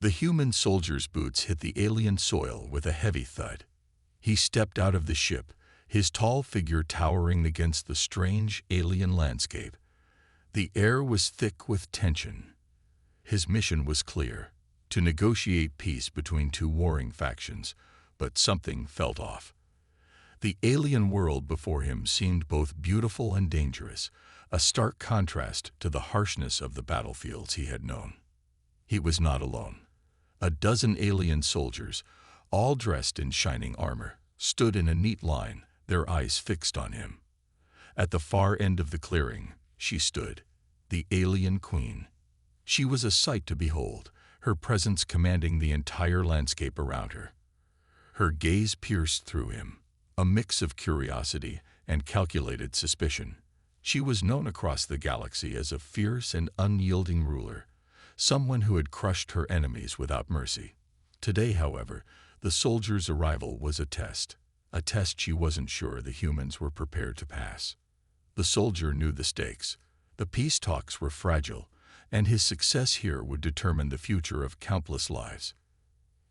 The human soldier's boots hit the alien soil with a heavy thud. He stepped out of the ship, his tall figure towering against the strange alien landscape. The air was thick with tension. His mission was clear: to negotiate peace between two warring factions, but something felt off. The alien world before him seemed both beautiful and dangerous, a stark contrast to the harshness of the battlefields he had known. He was not alone. A dozen alien soldiers, all dressed in shining armor, stood in a neat line, their eyes fixed on him. At the far end of the clearing, she stood, the alien queen. She was a sight to behold, her presence commanding the entire landscape around her. Her gaze pierced through him, a mix of curiosity and calculated suspicion. She was known across the galaxy as a fierce and unyielding ruler, someone who had crushed her enemies without mercy. Today, however, the soldier's arrival was a test she wasn't sure the humans were prepared to pass. The soldier knew the stakes. The peace talks were fragile, and his success here would determine the future of countless lives.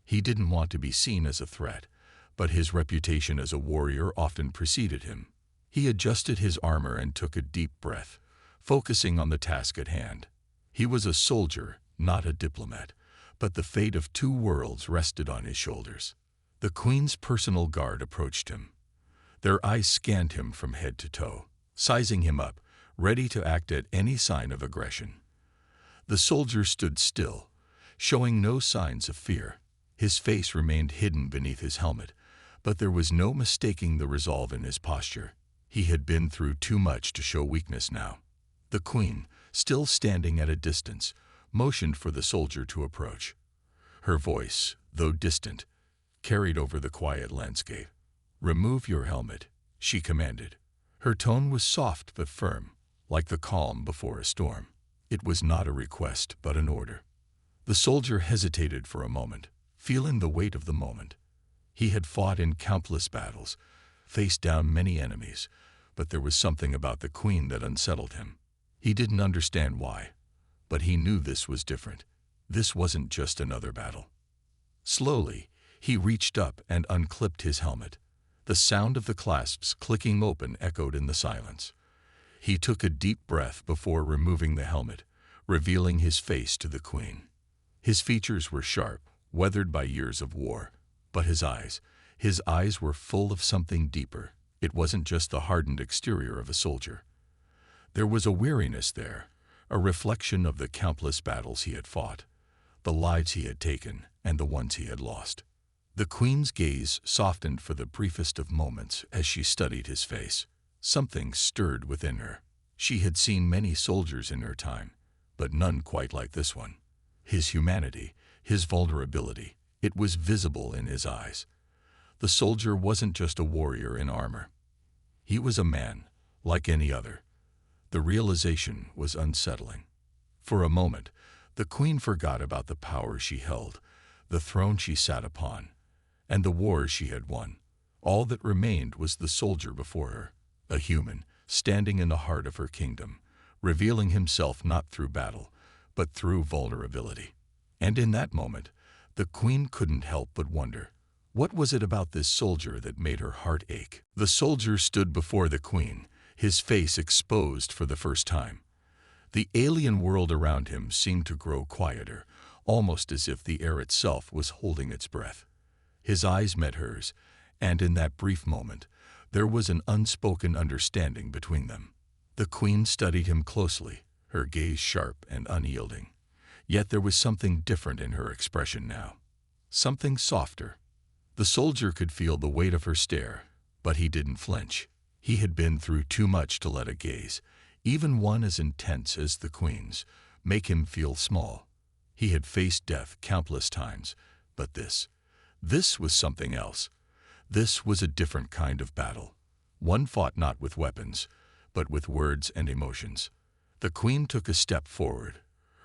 He didn't want to be seen as a threat, but his reputation as a warrior often preceded him. He adjusted his armor and took a deep breath, focusing on the task at hand. He was a soldier, not a diplomat, but the fate of two worlds rested on his shoulders. The Queen's personal guard approached him. Their eyes scanned him from head to toe, sizing him up, ready to act at any sign of aggression. The soldier stood still, showing no signs of fear. His face remained hidden beneath his helmet, but there was no mistaking the resolve in his posture. He had been through too much to show weakness now. The Queen, still standing at a distance, motioned for the soldier to approach. Her voice, though distant, carried over the quiet landscape. "Remove your helmet," she commanded. Her tone was soft but firm, like the calm before a storm. It was not a request, but an order. The soldier hesitated for a moment, feeling the weight of the moment. He had fought in countless battles, faced down many enemies, but there was something about the Queen that unsettled him. He didn't understand why, but he knew this was different. This wasn't just another battle. Slowly, he reached up and unclipped his helmet. The sound of the clasps clicking open echoed in the silence. He took a deep breath before removing the helmet, revealing his face to the Queen. His features were sharp, weathered by years of war, but his eyes were full of something deeper. It wasn't just the hardened exterior of a soldier. There was a weariness there, a reflection of the countless battles he had fought, the lives he had taken, and the ones he had lost. The Queen's gaze softened for the briefest of moments as she studied his face. Something stirred within her. She had seen many soldiers in her time, but none quite like this one. His humanity, his vulnerability, it was visible in his eyes. The soldier wasn't just a warrior in armor. He was a man, like any other. The realization was unsettling. For a moment, the Queen forgot about the power she held, the throne she sat upon, and the wars she had won. All that remained was the soldier before her, a human, standing in the heart of her kingdom, revealing himself not through battle, but through vulnerability. And in that moment, the Queen couldn't help but wonder, what was it about this soldier that made her heart ache? The soldier stood before the Queen, his face exposed for the first time. The alien world around him seemed to grow quieter, almost as if the air itself was holding its breath. His eyes met hers, and in that brief moment, there was an unspoken understanding between them. The Queen studied him closely, her gaze sharp and unyielding. Yet there was something different in her expression now, something softer. The soldier could feel the weight of her stare, but he didn't flinch. He had been through too much to let a gaze, even one as intense as the Queen's, make him feel small. He had faced death countless times, but this was something else. This was a different kind of battle. One fought not with weapons, but with words and emotions. The Queen took a step forward,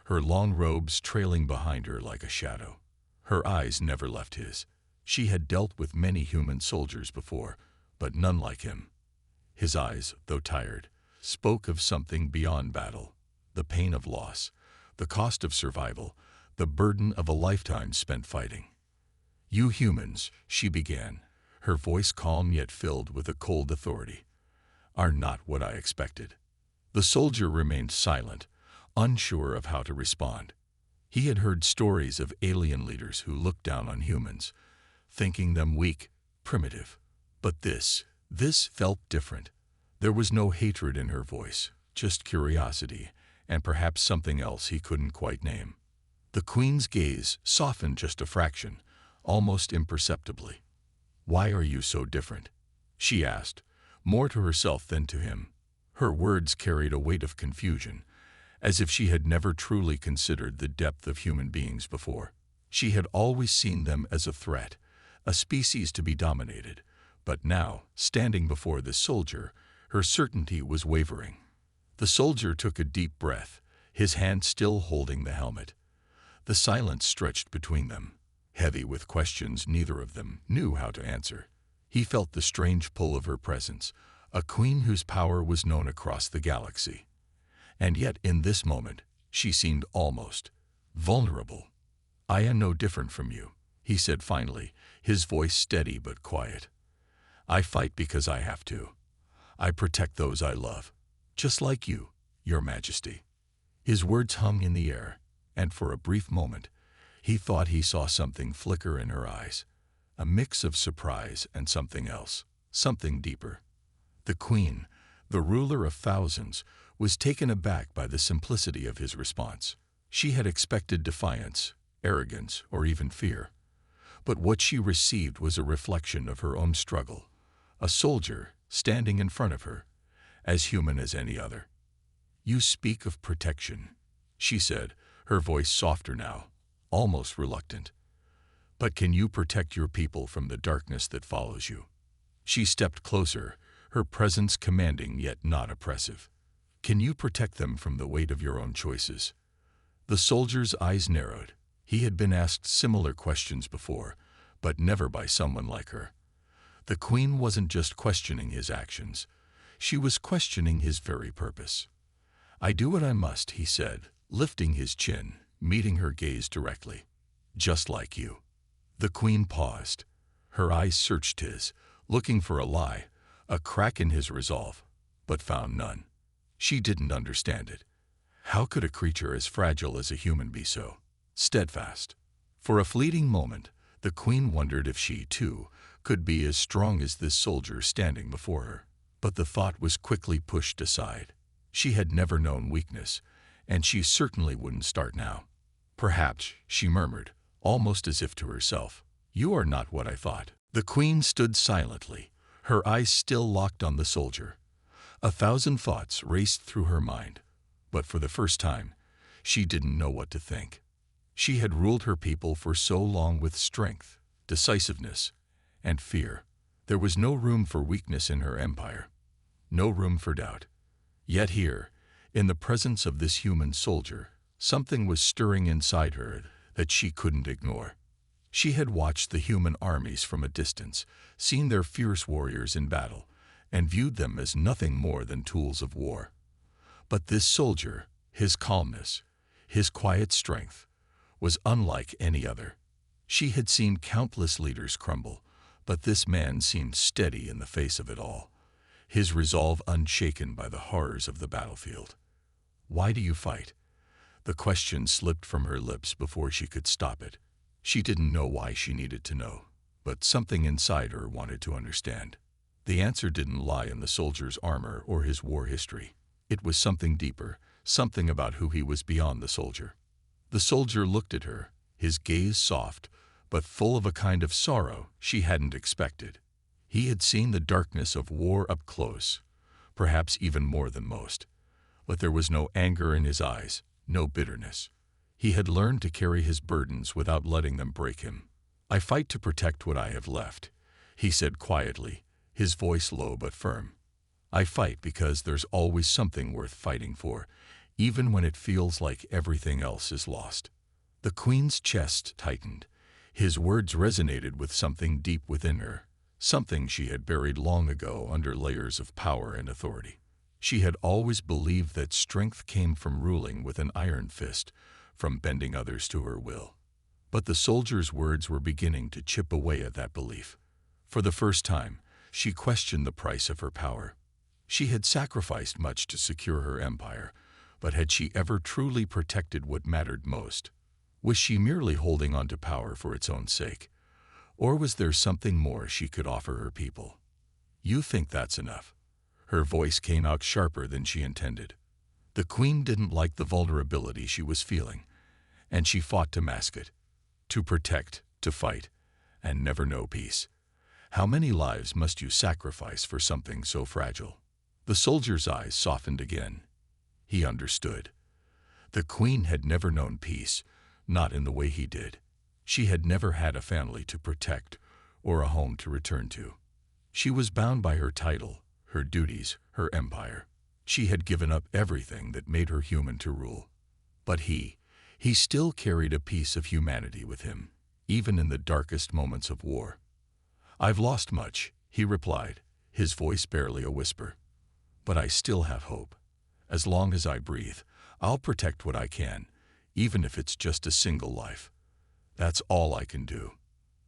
her long robes trailing behind her like a shadow. Her eyes never left his. She had dealt with many human soldiers before, but none like him. His eyes, though tired, spoke of something beyond battle, the pain of loss, the cost of survival, the burden of a lifetime spent fighting. "You humans," she began, her voice calm yet filled with a cold authority, "are not what I expected." The soldier remained silent, unsure of how to respond. He had heard stories of alien leaders who looked down on humans, thinking them weak, primitive. But this felt different. There was no hatred in her voice, just curiosity, and perhaps something else he couldn't quite name. The Queen's gaze softened just a fraction, almost imperceptibly. "Why are you so different?" she asked, more to herself than to him. Her words carried a weight of confusion, as if she had never truly considered the depth of human beings before. She had always seen them as a threat, a species to be dominated, but now, standing before this soldier, her certainty was wavering. The soldier took a deep breath, his hand still holding the helmet. The silence stretched between them, heavy with questions neither of them knew how to answer. He felt the strange pull of her presence, a queen whose power was known across the galaxy. And yet in this moment, she seemed almost vulnerable. "I am no different from you," he said finally, his voice steady but quiet. "I fight because I have to. I protect those I love, just like you, Your Majesty." His words hung in the air, and for a brief moment, he thought he saw something flicker in her eyes, a mix of surprise and something else, something deeper. The Queen, the ruler of thousands, was taken aback by the simplicity of his response. She had expected defiance, arrogance, or even fear. But what she received was a reflection of her own struggle, a soldier standing in front of her, as human as any other. "You speak of protection," she said, her voice softer now, almost reluctant. "But can you protect your people from the darkness that follows you?" She stepped closer, her presence commanding yet not oppressive. "Can you protect them from the weight of your own choices?" The soldier's eyes narrowed. He had been asked similar questions before, but never by someone like her. The Queen wasn't just questioning his actions. She was questioning his very purpose. "I do what I must," he said, lifting his chin, meeting her gaze directly. "Just like you." The Queen paused. Her eyes searched his, looking for a lie, a crack in his resolve, but found none. She didn't understand it. How could a creature as fragile as a human be so steadfast? For a fleeting moment, the Queen wondered if she, too, could be as strong as this soldier standing before her. But the thought was quickly pushed aside. She had never known weakness, and she certainly wouldn't start now. "Perhaps," she murmured, almost as if to herself, "you are not what I thought." The Queen stood silently, her eyes still locked on the soldier. A thousand thoughts raced through her mind, but for the first time, she didn't know what to think. She had ruled her people for so long with strength, decisiveness, and fear. There was no room for weakness in her empire, no room for doubt. Yet here, in the presence of this human soldier, something was stirring inside her that she couldn't ignore. She had watched the human armies from a distance, seen their fierce warriors in battle, and viewed them as nothing more than tools of war. But this soldier, his calmness, his quiet strength, was unlike any other. She had seen countless leaders crumble, but this man seemed steady in the face of it all, his resolve unshaken by the horrors of the battlefield. "Why do you fight?" The question slipped from her lips before she could stop it. She didn't know why she needed to know, but something inside her wanted to understand. The answer didn't lie in the soldier's armor or his war history. It was something deeper, something about who he was beyond the soldier. The soldier looked at her, his gaze soft, but full of a kind of sorrow she hadn't expected. He had seen the darkness of war up close, perhaps even more than most. But there was no anger in his eyes, no bitterness. He had learned to carry his burdens without letting them break him. "I fight to protect what I have left," he said quietly, his voice low but firm. "I fight because there's always something worth fighting for, even when it feels like everything else is lost." The Queen's chest tightened. His words resonated with something deep within her, something she had buried long ago under layers of power and authority. She had always believed that strength came from ruling with an iron fist, from bending others to her will. But the soldier's words were beginning to chip away at that belief. For the first time, she questioned the price of her power. She had sacrificed much to secure her empire, but had she ever truly protected what mattered most? Was she merely holding on to power for its own sake? Or was there something more she could offer her people? You think that's enough? Her voice came out sharper than she intended. The queen didn't like the vulnerability she was feeling, and she fought to mask it. To protect, to fight, and never know peace. How many lives must you sacrifice for something so fragile? The soldier's eyes softened again. He understood. The queen had never known peace, not in the way he did. She had never had a family to protect or a home to return to. She was bound by her title, her duties, her empire. She had given up everything that made her human to rule. But he still carried a piece of humanity with him, even in the darkest moments of war. "I've lost much," he replied, his voice barely a whisper. "But I still have hope. As long as I breathe, I'll protect what I can, even if it's just a single life. That's all I can do."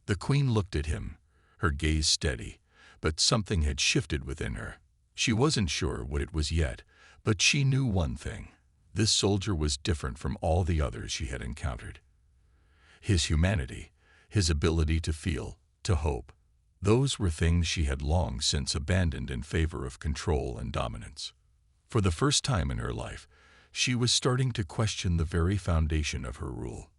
The queen looked at him, her gaze steady, but something had shifted within her. She wasn't sure what it was yet, but she knew one thing. This soldier was different from all the others she had encountered. His humanity, his ability to feel, to hope, those were things she had long since abandoned in favor of control and dominance. For the first time in her life, she was starting to question the very foundation of her rule.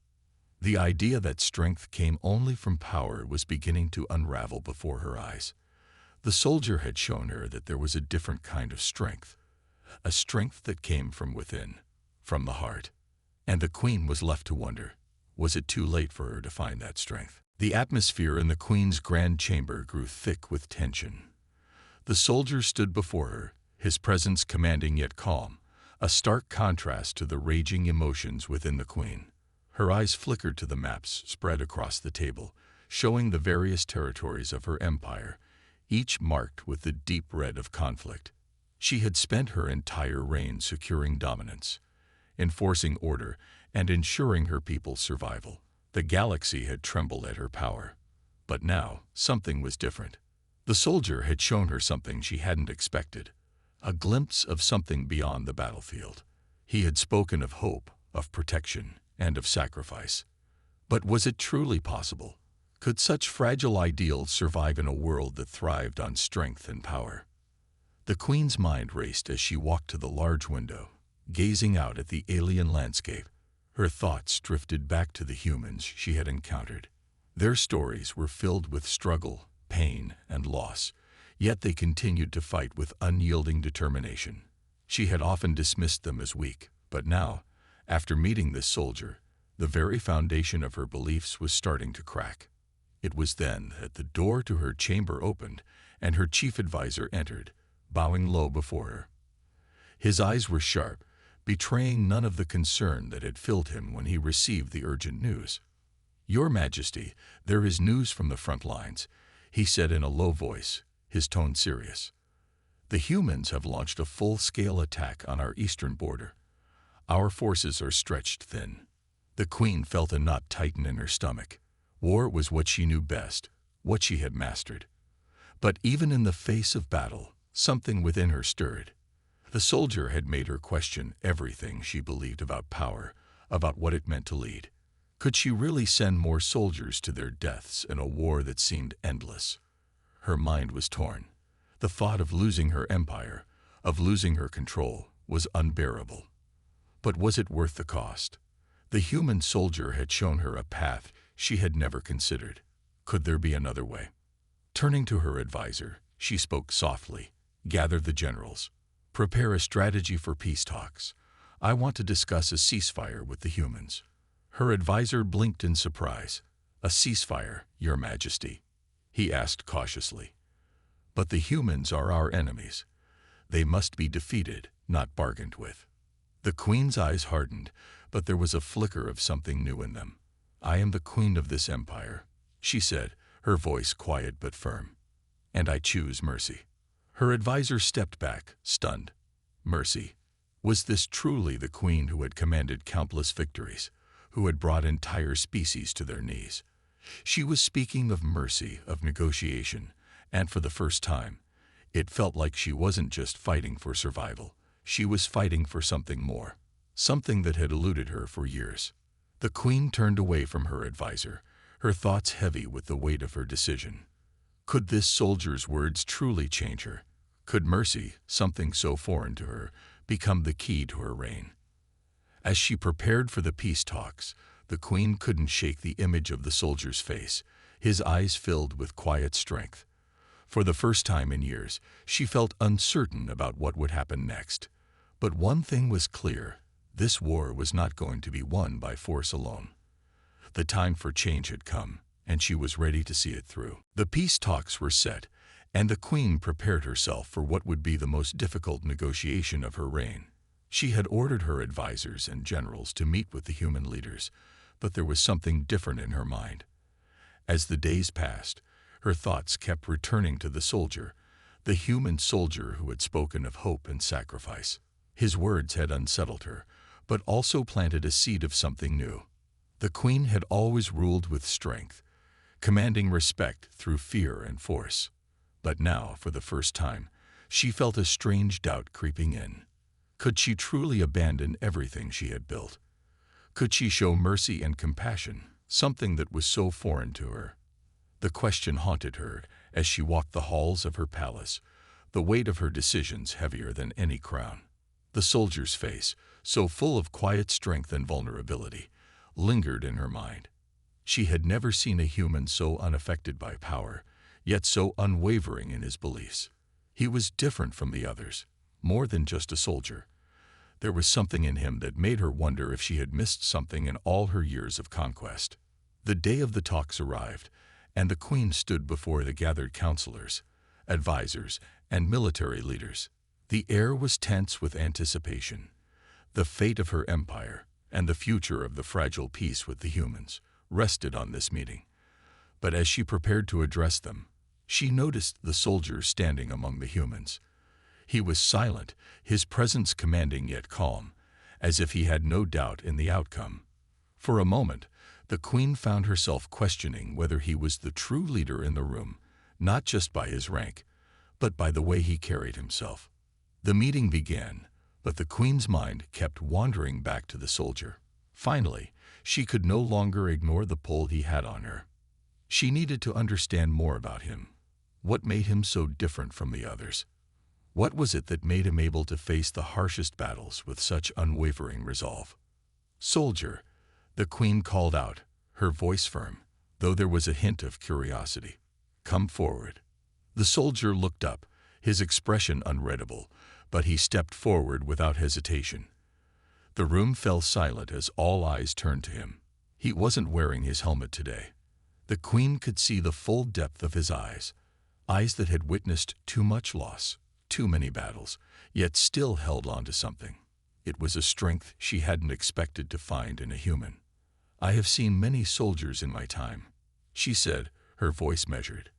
The idea that strength came only from power was beginning to unravel before her eyes. The soldier had shown her that there was a different kind of strength, a strength that came from within, from the heart. And the queen was left to wonder, was it too late for her to find that strength? The atmosphere in the queen's grand chamber grew thick with tension. The soldier stood before her, his presence commanding yet calm, a stark contrast to the raging emotions within the queen. Her eyes flickered to the maps spread across the table, showing the various territories of her empire, each marked with the deep red of conflict. She had spent her entire reign securing dominance, enforcing order, and ensuring her people's survival. The galaxy had trembled at her power. But now, something was different. The soldier had shown her something she hadn't expected, a glimpse of something beyond the battlefield. He had spoken of hope, of protection, and of sacrifice. But was it truly possible? Could such fragile ideals survive in a world that thrived on strength and power? The queen's mind raced as she walked to the large window, gazing out at the alien landscape. Her thoughts drifted back to the humans she had encountered. Their stories were filled with struggle, pain, and loss, yet they continued to fight with unyielding determination. She had often dismissed them as weak, but now, after meeting this soldier, the very foundation of her beliefs was starting to crack. It was then that the door to her chamber opened and her chief advisor entered, bowing low before her. His eyes were sharp, betraying none of the concern that had filled him when he received the urgent news. "Your Majesty, there is news from the front lines," he said in a low voice, his tone serious. "The humans have launched a full-scale attack on our eastern border. Our forces are stretched thin." The queen felt a knot tighten in her stomach. War was what she knew best, what she had mastered. But even in the face of battle, something within her stirred. The soldier had made her question everything she believed about power, about what it meant to lead. Could she really send more soldiers to their deaths in a war that seemed endless? Her mind was torn. The thought of losing her empire, of losing her control, was unbearable. But was it worth the cost? The human soldier had shown her a path she had never considered. Could there be another way? Turning to her advisor, she spoke softly. "Gather the generals. Prepare a strategy for peace talks. I want to discuss a ceasefire with the humans." Her advisor blinked in surprise. "A ceasefire, Your Majesty?" he asked cautiously. "But the humans are our enemies. They must be defeated, not bargained with." The queen's eyes hardened, but there was a flicker of something new in them. "I am the queen of this empire," she said, her voice quiet but firm. "And I choose mercy." Her advisor stepped back, stunned. Mercy. Was this truly the queen who had commanded countless victories? who had brought entire species to their knees. She was speaking of mercy, of negotiation, and for the first time, it felt like she wasn't just fighting for survival. She was fighting for something more, something that had eluded her for years. The queen turned away from her advisor, her thoughts heavy with the weight of her decision. Could this soldier's words truly change her? Could mercy, something so foreign to her, become the key to her reign? As she prepared for the peace talks, the queen couldn't shake the image of the soldier's face, his eyes filled with quiet strength. For the first time in years, she felt uncertain about what would happen next. But one thing was clear: this war was not going to be won by force alone. The time for change had come, and she was ready to see it through. The peace talks were set, and the queen prepared herself for what would be the most difficult negotiation of her reign. She had ordered her advisors and generals to meet with the human leaders, but there was something different in her mind. As the days passed, her thoughts kept returning to the soldier, the human soldier who had spoken of hope and sacrifice. His words had unsettled her, but also planted a seed of something new. The queen had always ruled with strength, commanding respect through fear and force. But now, for the first time, she felt a strange doubt creeping in. Could she truly abandon everything she had built? Could she show mercy and compassion, something that was so foreign to her? The question haunted her as she walked the halls of her palace, the weight of her decisions heavier than any crown. The soldier's face, so full of quiet strength and vulnerability, lingered in her mind. She had never seen a human so unaffected by power, yet so unwavering in his beliefs. He was different from the others, more than just a soldier. There was something in him that made her wonder if she had missed something in all her years of conquest. The day of the talks arrived, and the queen stood before the gathered counselors, advisors, and military leaders. The air was tense with anticipation. The fate of her empire, and the future of the fragile peace with the humans, rested on this meeting. But as she prepared to address them, she noticed the soldier standing among the humans. He was silent, his presence commanding yet calm, as if he had no doubt in the outcome. For a moment, the queen found herself questioning whether he was the true leader in the room, not just by his rank, but by the way he carried himself. The meeting began, but the queen's mind kept wandering back to the soldier. Finally, she could no longer ignore the pull he had on her. She needed to understand more about him. What made him so different from the others? What was it that made him able to face the harshest battles with such unwavering resolve? "Soldier," the queen called out, her voice firm, though there was a hint of curiosity. "Come forward." The soldier looked up, his expression unreadable, but he stepped forward without hesitation. The room fell silent as all eyes turned to him. He wasn't wearing his helmet today. The queen could see the full depth of his eyes, eyes that had witnessed too much loss, too many battles, yet still held on to something. It was a strength she hadn't expected to find in a human. "I have seen many soldiers in my time," she said, her voice measured.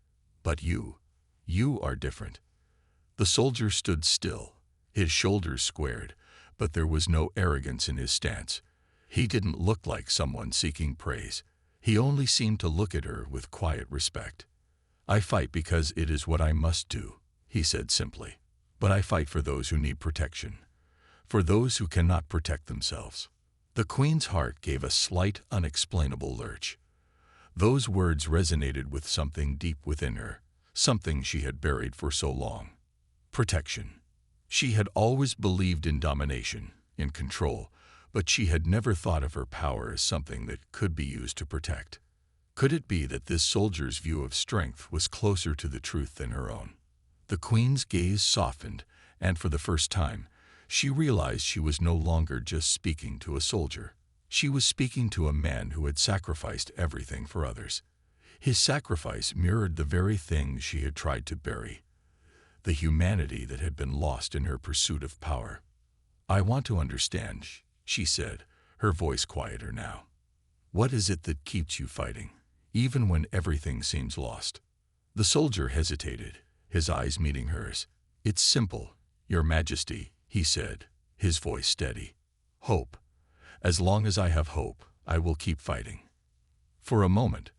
"But you are different." The soldier stood still, his shoulders squared, but there was no arrogance in his stance. He didn't look like someone seeking praise. He only seemed to look at her with quiet respect. "I fight because it is what I must do," he said simply. "But I fight for those who need protection, for those who cannot protect themselves." The queen's heart gave a slight, unexplainable lurch. Those words resonated with something deep within her, something she had buried for so long. Protection. She had always believed in domination, in control, but she had never thought of her power as something that could be used to protect. Could it be that this soldier's view of strength was closer to the truth than her own? The queen's gaze softened, and for the first time, she realized she was no longer just speaking to a soldier. She was speaking to a man who had sacrificed everything for others. His sacrifice mirrored the very things she had tried to bury, the humanity that had been lost in her pursuit of power. "I want to understand," she said, her voice quieter now. "What is it that keeps you fighting, even when everything seems lost?" The soldier hesitated, his eyes meeting hers. "It's simple, Your Majesty," he said, his voice steady. "Hope. As long as I have hope, I will keep fighting." For a moment,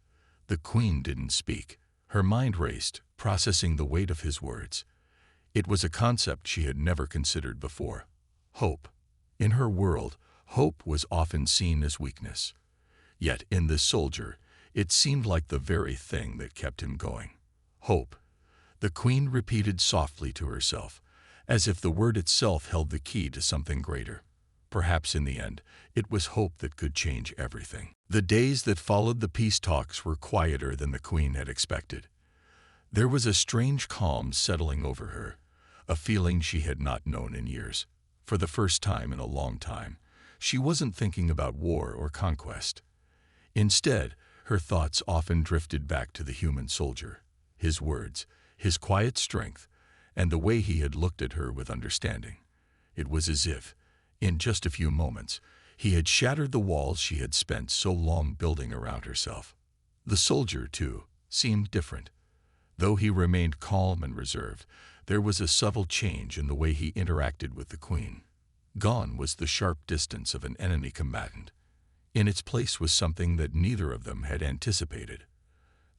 the queen didn't speak. Her mind raced, processing the weight of his words. It was a concept she had never considered before. Hope. In her world, hope was often seen as weakness. Yet in this soldier, it seemed like the very thing that kept him going. Hope. The queen repeated softly to herself, as if the word itself held the key to something greater. Perhaps in the end, it was hope that could change everything. The days that followed the peace talks were quieter than the queen had expected. There was a strange calm settling over her, a feeling she had not known in years. For the first time in a long time, she wasn't thinking about war or conquest. Instead, her thoughts often drifted back to the human soldier, his words, his quiet strength, and the way he had looked at her with understanding. It was as if, in just a few moments, he had shattered the walls she had spent so long building around herself. The soldier, too, seemed different. Though he remained calm and reserved, there was a subtle change in the way he interacted with the queen. Gone was the sharp distance of an enemy combatant. In its place was something that neither of them had anticipated.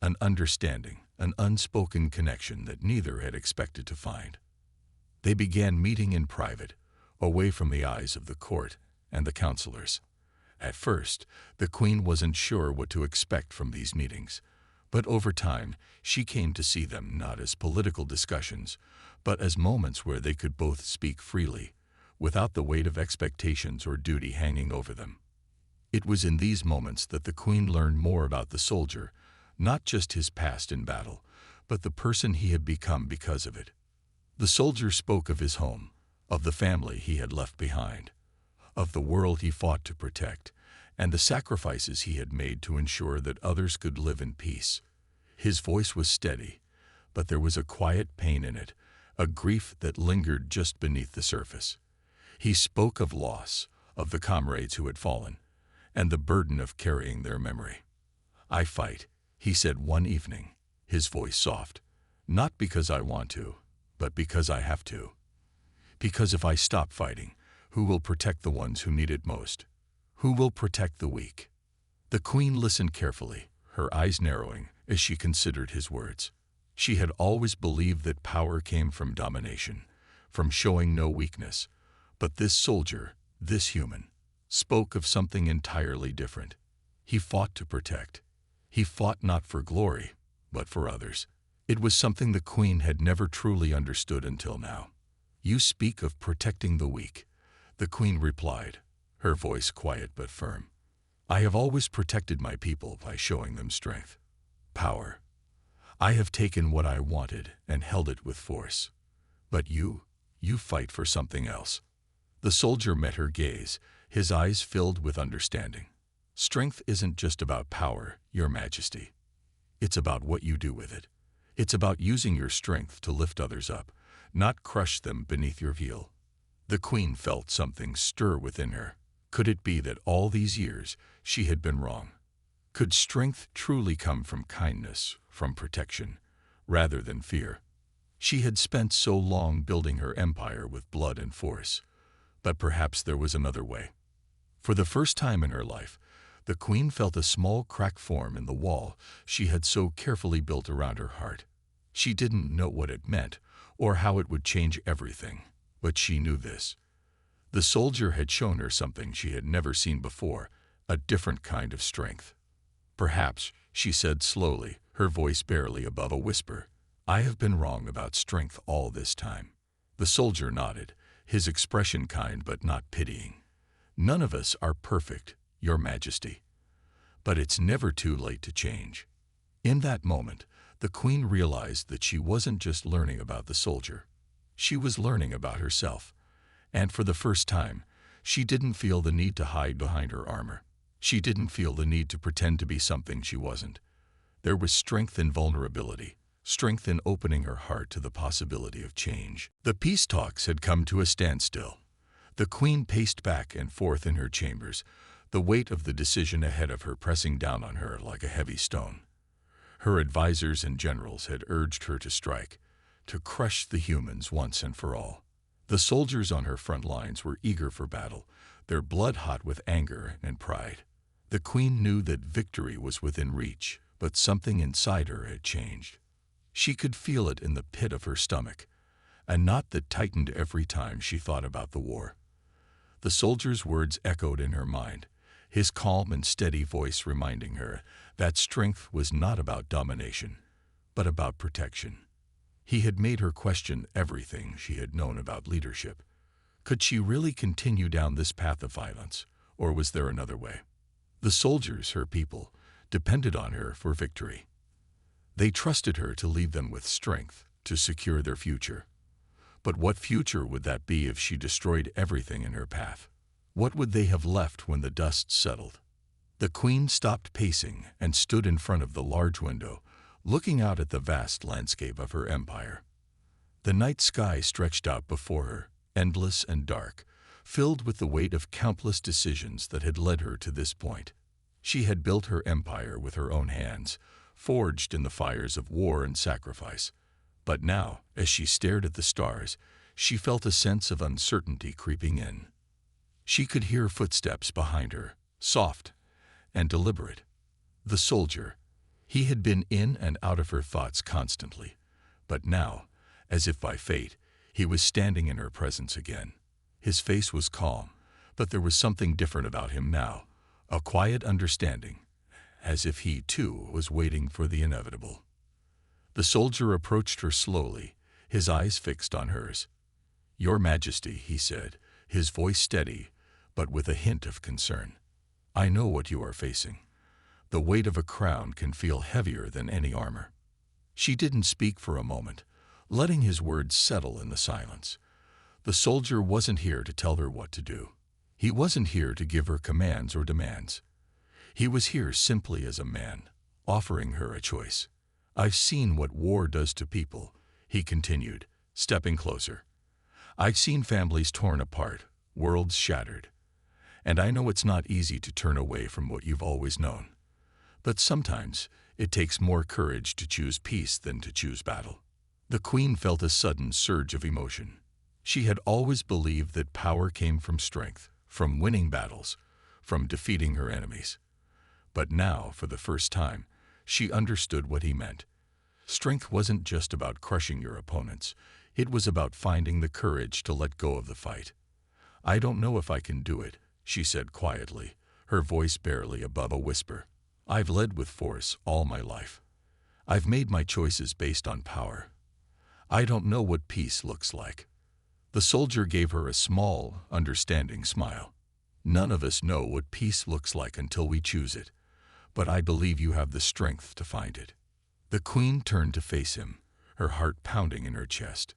An understanding, an unspoken connection that neither had expected to find. They began meeting in private, away from the eyes of the court and the counselors. At first, the queen wasn't sure what to expect from these meetings, but over time, she came to see them not as political discussions, but as moments where they could both speak freely, without the weight of expectations or duty hanging over them. It was in these moments that the queen learned more about the soldier, not just his past in battle, but the person he had become because of it. The soldier spoke of his home, of the family he had left behind, of the world he fought to protect, and the sacrifices he had made to ensure that others could live in peace. His voice was steady, but there was a quiet pain in it, a grief that lingered just beneath the surface. He spoke of loss, of the comrades who had fallen, and the burden of carrying their memory. "I fight," he said one evening, his voice soft, "not because I want to, but because I have to. Because if I stop fighting, who will protect the ones who need it most? Who will protect the weak?" The queen listened carefully, her eyes narrowing as she considered his words. She had always believed that power came from domination, from showing no weakness. But this soldier, this human, spoke of something entirely different. He fought to protect. He fought not for glory, but for others. It was something the queen had never truly understood until now. "You speak of protecting the weak," the queen replied, her voice quiet but firm. "I have always protected my people by showing them strength, power. I have taken what I wanted and held it with force. But you fight for something else." The soldier met her gaze, his eyes filled with understanding. "Strength isn't just about power, Your Majesty. It's about what you do with it. It's about using your strength to lift others up, not crush them beneath your heel." The queen felt something stir within her. Could it be that all these years she had been wrong? Could strength truly come from kindness, from protection, rather than fear? She had spent so long building her empire with blood and force, but perhaps there was another way. For the first time in her life, the queen felt a small crack form in the wall she had so carefully built around her heart. She didn't know what it meant or how it would change everything, but she knew this. The soldier had shown her something she had never seen before, a different kind of strength. "Perhaps," she said slowly, her voice barely above a whisper, "I have been wrong about strength all this time." The soldier nodded, his expression kind but not pitying. "None of us are perfect, Your Majesty. But it's never too late to change." In that moment, the queen realized that she wasn't just learning about the soldier. She was learning about herself. And for the first time, she didn't feel the need to hide behind her armor. She didn't feel the need to pretend to be something she wasn't. There was strength in vulnerability, strength in opening her heart to the possibility of change. The peace talks had come to a standstill. The queen paced back and forth in her chambers, the weight of the decision ahead of her pressing down on her like a heavy stone. Her advisors and generals had urged her to strike, to crush the humans once and for all. The soldiers on her front lines were eager for battle, their blood hot with anger and pride. The queen knew that victory was within reach, but something inside her had changed. She could feel it in the pit of her stomach, a knot that tightened every time she thought about the war. The soldier's words echoed in her mind, his calm and steady voice reminding her that strength was not about domination, but about protection. He had made her question everything she had known about leadership. Could she really continue down this path of violence, or was there another way? The soldiers, her people, depended on her for victory. They trusted her to lead them with strength, to secure their future. But what future would that be if she destroyed everything in her path? What would they have left when the dust settled? The queen stopped pacing and stood in front of the large window, looking out at the vast landscape of her empire. The night sky stretched out before her, endless and dark, filled with the weight of countless decisions that had led her to this point. She had built her empire with her own hands, forged in the fires of war and sacrifice. But now, as she stared at the stars, she felt a sense of uncertainty creeping in. She could hear footsteps behind her, soft and deliberate. The soldier. He had been in and out of her thoughts constantly, but now, as if by fate, he was standing in her presence again. His face was calm, but there was something different about him now, a quiet understanding, as if he, too, was waiting for the inevitable. The soldier approached her slowly, his eyes fixed on hers. "Your Majesty," he said, his voice steady, but with a hint of concern. "I know what you are facing. The weight of a crown can feel heavier than any armor." She didn't speak for a moment, letting his words settle in the silence. The soldier wasn't here to tell her what to do. He wasn't here to give her commands or demands. He was here simply as a man, offering her a choice. "I've seen what war does to people," he continued, stepping closer. "I've seen families torn apart, worlds shattered. And I know it's not easy to turn away from what you've always known. But sometimes it takes more courage to choose peace than to choose battle." The queen felt a sudden surge of emotion. She had always believed that power came from strength, from winning battles, from defeating her enemies. But now, for the first time, she understood what he meant. Strength wasn't just about crushing your opponents. It was about finding the courage to let go of the fight. "I don't know if I can do it," she said quietly, her voice barely above a whisper. "I've led with force all my life. I've made my choices based on power. I don't know what peace looks like." The soldier gave her a small, understanding smile. "None of us know what peace looks like until we choose it, but I believe you have the strength to find it." The queen turned to face him, her heart pounding in her chest.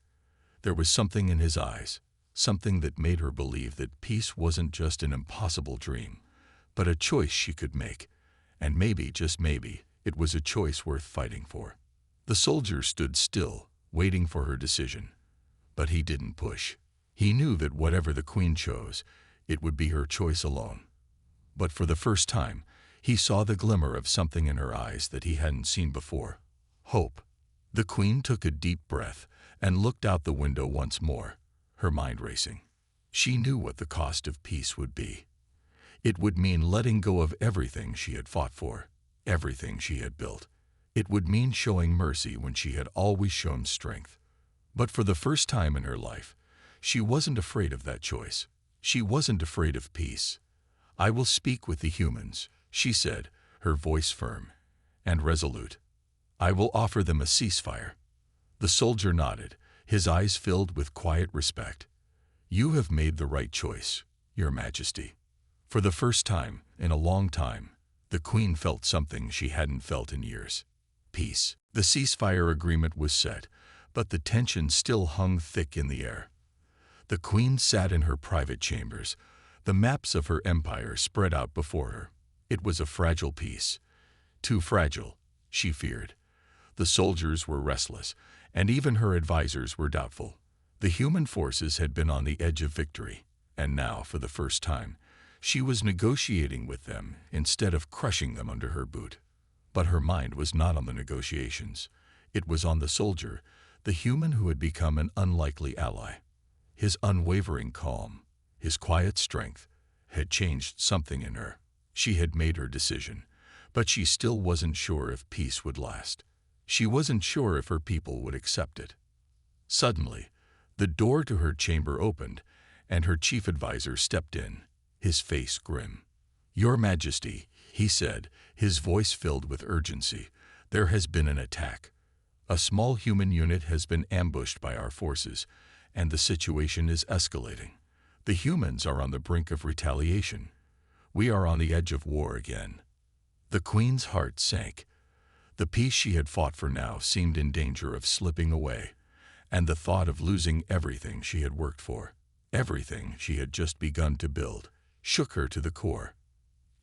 There was something in his eyes, something that made her believe that peace wasn't just an impossible dream, but a choice she could make. And maybe, just maybe, it was a choice worth fighting for. The soldier stood still, waiting for her decision. But he didn't push. He knew that whatever the queen chose, it would be her choice alone. But for the first time, he saw the glimmer of something in her eyes that he hadn't seen before. Hope. The queen took a deep breath and looked out the window once more, her mind racing. She knew what the cost of peace would be. It would mean letting go of everything she had fought for, everything she had built. It would mean showing mercy when she had always shown strength. But for the first time in her life, she wasn't afraid of that choice. She wasn't afraid of peace. "I will speak with the humans," she said, her voice firm and resolute. "I will offer them a ceasefire." The soldier nodded, his eyes filled with quiet respect. "You have made the right choice, Your Majesty." For the first time, in a long time, the queen felt something she hadn't felt in years. Peace. The ceasefire agreement was set, but the tension still hung thick in the air. The queen sat in her private chambers, the maps of her empire spread out before her. It was a fragile peace. Too fragile, she feared. The soldiers were restless, and even her advisors were doubtful. The human forces had been on the edge of victory, and now, for the first time, she was negotiating with them instead of crushing them under her boot. But her mind was not on the negotiations. It was on the soldier, the human who had become an unlikely ally. His unwavering calm, his quiet strength, had changed something in her. She had made her decision, but she still wasn't sure if peace would last. She wasn't sure if her people would accept it. Suddenly, the door to her chamber opened, and her chief advisor stepped in, his face grim. "Your Majesty," he said, his voice filled with urgency, "there has been an attack. A small human unit has been ambushed by our forces, and the situation is escalating. The humans are on the brink of retaliation. We are on the edge of war again." The Queen's heart sank. The peace she had fought for now seemed in danger of slipping away, and the thought of losing everything she had worked for, everything she had just begun to build, shook her to the core.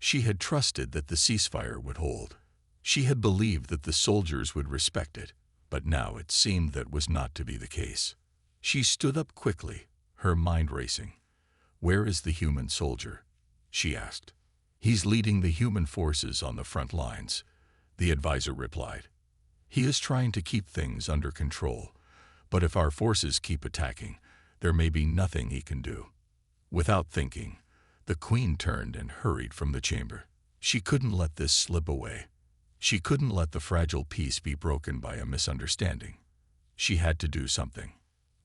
She had trusted that the ceasefire would hold. She had believed that the soldiers would respect it, but now it seemed that was not to be the case. She stood up quickly, her mind racing. "Where is the human soldier?" she asked. "He's leading the human forces on the front lines," the advisor replied. "He is trying to keep things under control, but if our forces keep attacking, there may be nothing he can do." Without thinking, the Queen turned and hurried from the chamber. She couldn't let this slip away. She couldn't let the fragile peace be broken by a misunderstanding. She had to do something.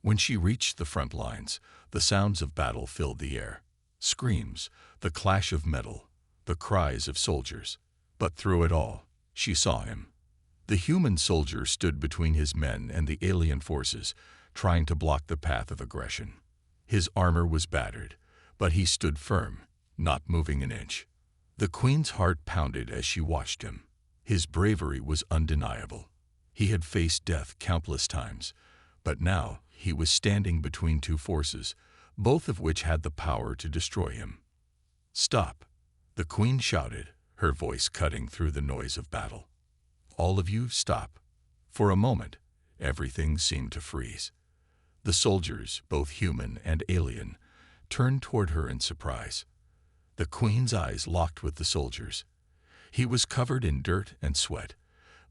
When she reached the front lines, the sounds of battle filled the air. Screams, the clash of metal, the cries of soldiers. But through it all, she saw him. The human soldier stood between his men and the alien forces, trying to block the path of aggression. His armor was battered, but he stood firm, not moving an inch. The Queen's heart pounded as she watched him. His bravery was undeniable. He had faced death countless times, but now he was standing between two forces, both of which had the power to destroy him. "Stop!" the Queen shouted, her voice cutting through the noise of battle. "All of you, stop." For a moment, everything seemed to freeze. The soldiers, both human and alien, turned toward her in surprise. The Queen's eyes locked with the soldiers. He was covered in dirt and sweat,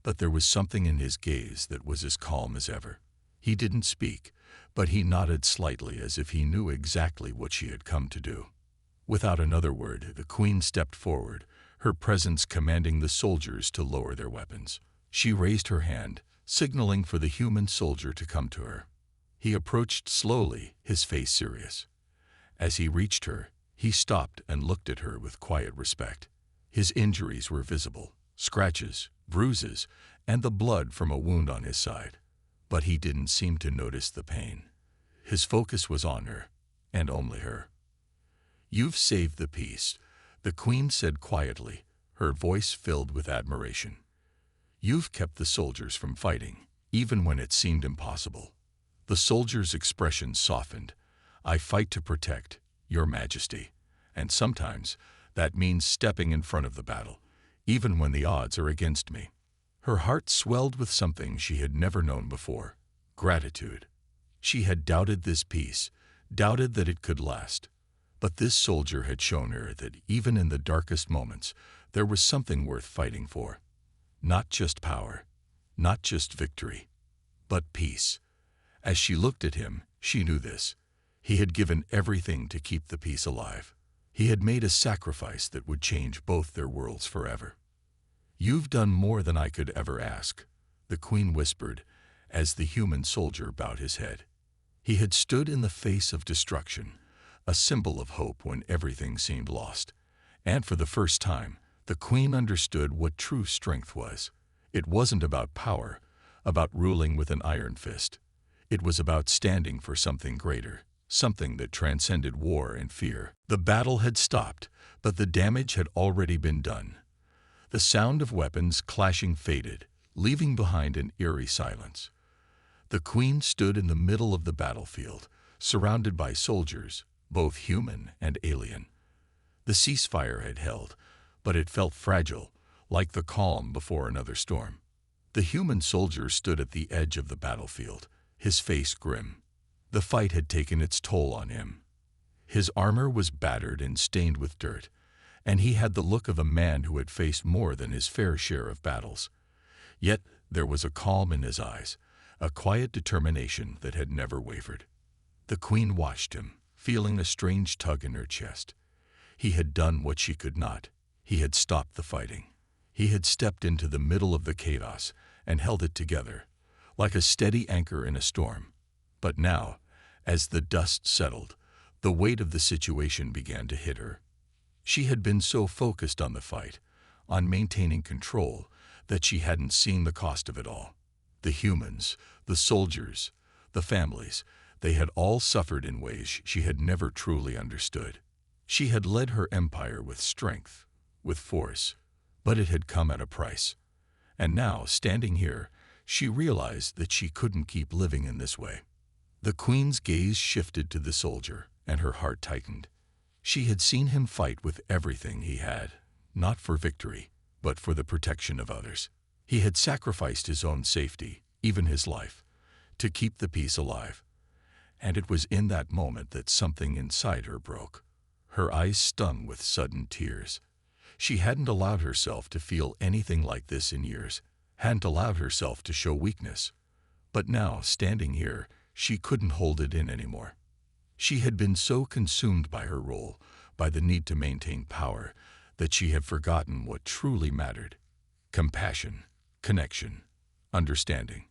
but there was something in his gaze that was as calm as ever. He didn't speak, but he nodded slightly as if he knew exactly what she had come to do. Without another word, the Queen stepped forward, her presence commanding the soldiers to lower their weapons. She raised her hand, signaling for the human soldier to come to her. He approached slowly, his face serious. As he reached her, he stopped and looked at her with quiet respect. His injuries were visible, scratches, bruises, and the blood from a wound on his side. But he didn't seem to notice the pain. His focus was on her, and only her. "You've saved the peace," the Queen said quietly, her voice filled with admiration. "You've kept the soldiers from fighting, even when it seemed impossible." The soldier's expression softened. "I fight to protect, Your Majesty, and sometimes that means stepping in front of the battle, even when the odds are against me." Her heart swelled with something she had never known before: gratitude. She had doubted this peace, doubted that it could last. But this soldier had shown her that even in the darkest moments, there was something worth fighting for. Not just power, not just victory, but peace. As she looked at him, she knew this. He had given everything to keep the peace alive. He had made a sacrifice that would change both their worlds forever. "You've done more than I could ever ask," the Queen whispered, as the human soldier bowed his head. He had stood in the face of destruction, a symbol of hope when everything seemed lost. And for the first time, the Queen understood what true strength was. It wasn't about power, about ruling with an iron fist. It was about standing for something greater, something that transcended war and fear. The battle had stopped, but the damage had already been done. The sound of weapons clashing faded, leaving behind an eerie silence. The Queen stood in the middle of the battlefield, surrounded by soldiers, both human and alien. The ceasefire had held, but it felt fragile, like the calm before another storm. The human soldier stood at the edge of the battlefield, his face grim. The fight had taken its toll on him. His armor was battered and stained with dirt, and he had the look of a man who had faced more than his fair share of battles. Yet there was a calm in his eyes, a quiet determination that had never wavered. The Queen watched him, feeling a strange tug in her chest. He had done what she could not. He had stopped the fighting. He had stepped into the middle of the chaos and held it together, like a steady anchor in a storm. But now, as the dust settled, the weight of the situation began to hit her. She had been so focused on the fight, on maintaining control, that she hadn't seen the cost of it all. The humans, the soldiers, the families, they had all suffered in ways she had never truly understood. She had led her empire with strength, with force, but it had come at a price. And now, standing here, she realized that she couldn't keep living in this way. The queen's gaze shifted to the soldier, and her heart tightened. She had seen him fight with everything he had, not for victory, but for the protection of others. He had sacrificed his own safety, even his life, to keep the peace alive. And it was in that moment that something inside her broke. Her eyes stung with sudden tears. She hadn't allowed herself to feel anything like this in years, hadn't allowed herself to show weakness. But now, standing here, she couldn't hold it in anymore. She had been so consumed by her role, by the need to maintain power, that she had forgotten what truly mattered: compassion, connection, understanding.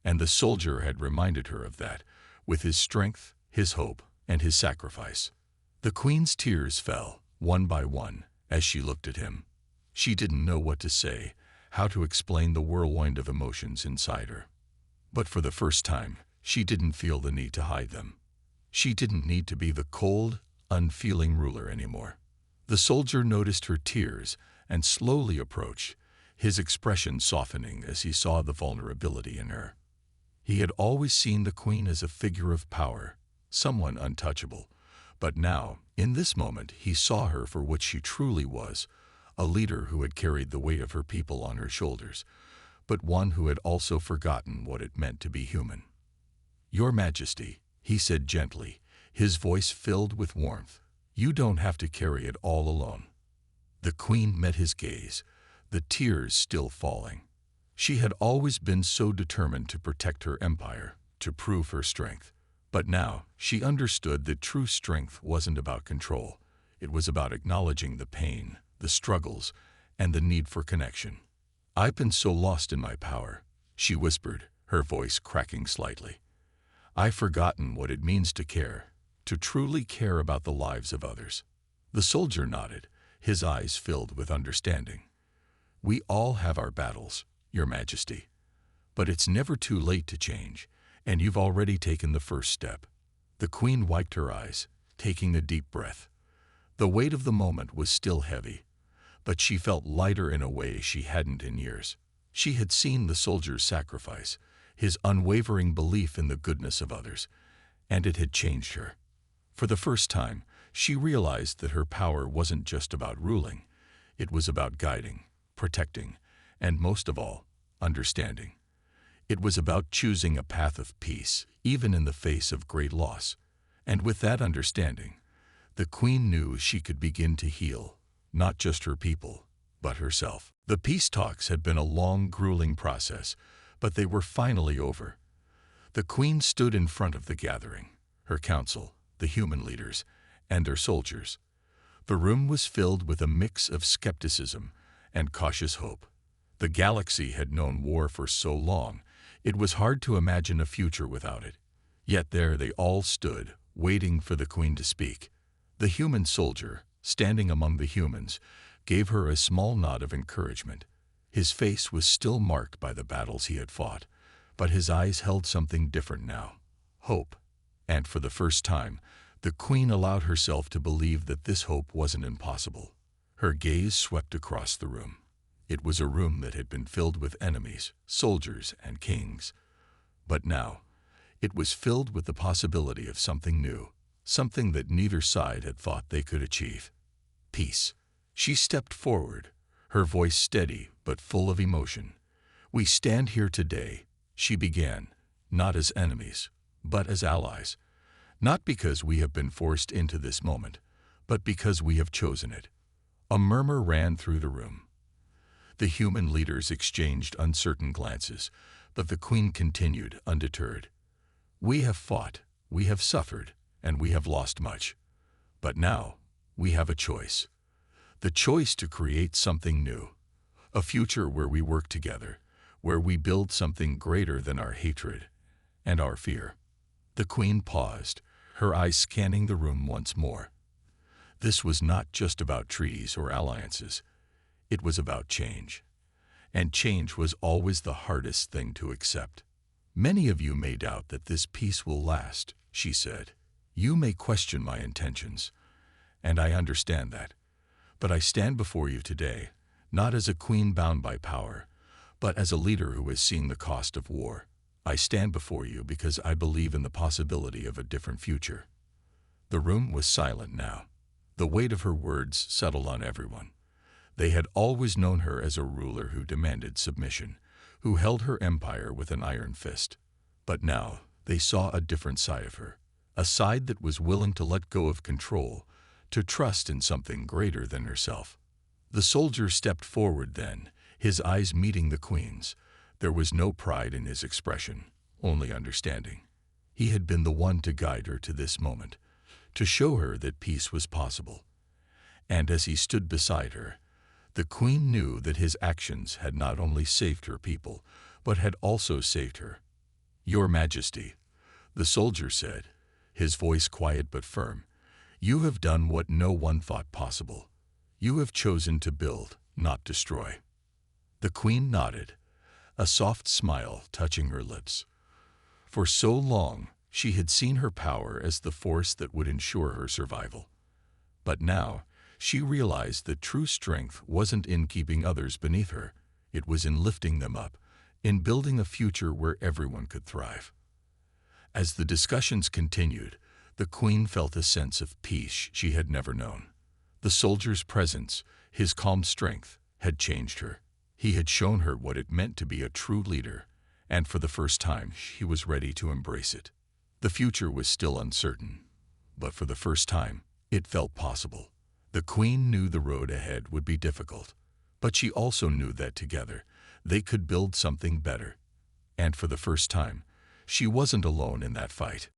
And the soldier had reminded her of that, with his strength, his hope, and his sacrifice. The queen's tears fell, one by one, as she looked at him. She didn't know what to say, how to explain the whirlwind of emotions inside her. But for the first time, she didn't feel the need to hide them. She didn't need to be the cold, unfeeling ruler anymore. The soldier noticed her tears and slowly approached, his expression softening as he saw the vulnerability in her. He had always seen the queen as a figure of power, someone untouchable. But now, in this moment, he saw her for what she truly was, a leader who had carried the weight of her people on her shoulders, but one who had also forgotten what it meant to be human. "Your Majesty," he said gently, his voice filled with warmth, "you don't have to carry it all alone." The queen met his gaze, the tears still falling. She had always been so determined to protect her empire, to prove her strength. But now, she understood that true strength wasn't about control. It was about acknowledging the pain, the struggles, and the need for connection. "I've been so lost in my power," she whispered, her voice cracking slightly. "I've forgotten what it means to care, to truly care about the lives of others." The soldier nodded, his eyes filled with understanding. "We all have our battles, Your Majesty. But it's never too late to change, and you've already taken the first step." The queen wiped her eyes, taking a deep breath. The weight of the moment was still heavy, but she felt lighter in a way she hadn't in years. She had seen the soldier's sacrifice, his unwavering belief in the goodness of others, and it had changed her. For the first time, she realized that her power wasn't just about ruling. It was about guiding, protecting, and most of all, understanding. It was about choosing a path of peace, even in the face of great loss. And with that understanding, the queen knew she could begin to heal, not just her people, but herself. The peace talks had been a long, grueling process, but they were finally over. The queen stood in front of the gathering, her council, the human leaders, and their soldiers. The room was filled with a mix of skepticism and cautious hope. The galaxy had known war for so long, it was hard to imagine a future without it. Yet there they all stood, waiting for the queen to speak. The human soldier, standing among the humans, gave her a small nod of encouragement. His face was still marked by the battles he had fought, but his eyes held something different now: hope. And for the first time, the queen allowed herself to believe that this hope wasn't impossible. Her gaze swept across the room. It was a room that had been filled with enemies, soldiers, and kings. But now, it was filled with the possibility of something new, something that neither side had thought they could achieve: peace. She stepped forward, her voice steady but full of emotion. "We stand here today," she began, "not as enemies, but as allies. Not because we have been forced into this moment, but because we have chosen it." A murmur ran through the room. The human leaders exchanged uncertain glances, but the queen continued, undeterred. "We have fought, we have suffered, and we have lost much. But now, we have a choice." The choice to create something new, a future where we work together, where we build something greater than our hatred and our fear. The Queen paused, her eyes scanning the room once more. This was not just about treaties or alliances. It was about change. And change was always the hardest thing to accept. Many of you may doubt that this peace will last, she said. You may question my intentions, and I understand that. But I stand before you today, not as a queen bound by power, but as a leader who has seen the cost of war. I stand before you because I believe in the possibility of a different future. The room was silent now. The weight of her words settled on everyone. They had always known her as a ruler who demanded submission, who held her empire with an iron fist. But now they saw a different side of her, a side that was willing to let go of control, to trust in something greater than herself. The soldier stepped forward then, his eyes meeting the Queen's. There was no pride in his expression, only understanding. He had been the one to guide her to this moment, to show her that peace was possible. And as he stood beside her, the Queen knew that his actions had not only saved her people, but had also saved her. Your Majesty, the soldier said, his voice quiet but firm, you have done what no one thought possible. You have chosen to build, not destroy. The Queen nodded, a soft smile touching her lips. For so long, she had seen her power as the force that would ensure her survival. But now, she realized that true strength wasn't in keeping others beneath her. It was in lifting them up, in building a future where everyone could thrive. As the discussions continued, the Queen felt a sense of peace she had never known. The soldier's presence, his calm strength, had changed her. He had shown her what it meant to be a true leader, and for the first time she was ready to embrace it. The future was still uncertain, but for the first time, it felt possible. The Queen knew the road ahead would be difficult, but she also knew that together, they could build something better. And for the first time, she wasn't alone in that fight.